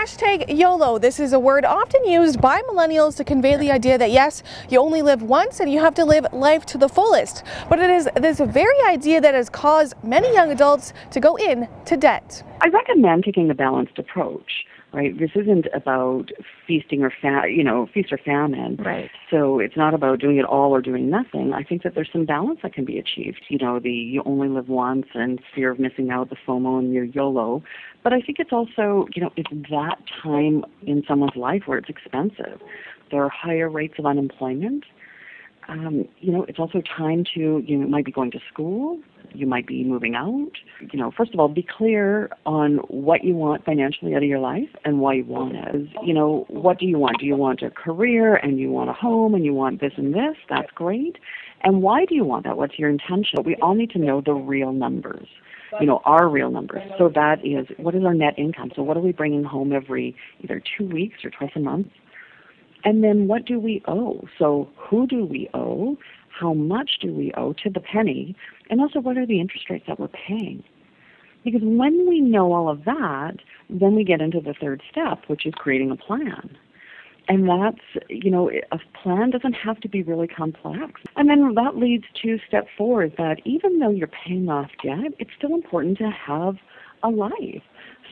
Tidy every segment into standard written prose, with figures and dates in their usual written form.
Hashtag YOLO. This is a word often used by millennials to convey the idea that yes, you only live once and you have to live life to the fullest. But it is this very idea that has caused many young adults to go into debt. I recommend taking a balanced approach. Right. This isn't about feasting or feast or famine. Right. So it's not about doing it all or doing nothing. I think that there's some balance that can be achieved. The you only live once and fear of missing out, the FOMO and your YOLO. But I think it's also, it's that time in someone's life where it's expensive. There are higher rates of unemployment. It's also time to, you might be going to school. You might be moving out. First of all, be clear on what you want financially out of your life and why you want it. What do you want? Do you want a career and you want a home and you want this and this? That's great. And why do you want that? What's your intention? We all need to know the real numbers, our real numbers. So that is, what is our net income? So what are we bringing home every either 2 weeks or twice a month? And then what do we owe? So who do we owe? How much do we owe to the penny? And also, what are the interest rates that we're paying? Because when we know all of that, then we get into the third step, which is creating a plan. And that's, a plan doesn't have to be really complex. And then that leads to step 4, is that even though you're paying off debt, it's still important to have a life.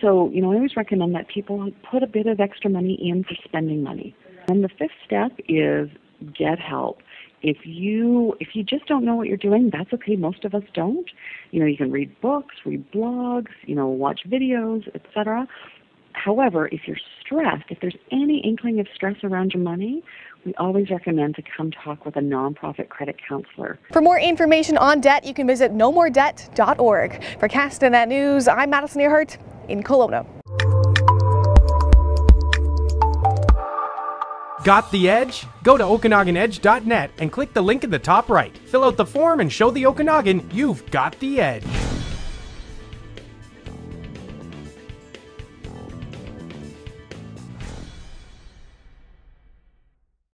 So, I always recommend that people put a bit of extra money in for spending money. And the 5th step is get help. If you just don't know what you're doing, that's okay. Most of us don't. You can read books, read blogs, watch videos, etc. However, if you're stressed, if there's any inkling of stress around your money, we always recommend to come talk with a nonprofit credit counselor. For more information on debt, you can visit nomoredebt.org. For Castanet News, I'm Madison Earhart in Kelowna. Got the edge? Go to OkanaganEdge.net and click the link in the top right. Fill out the form and show the Okanagan you've got the edge.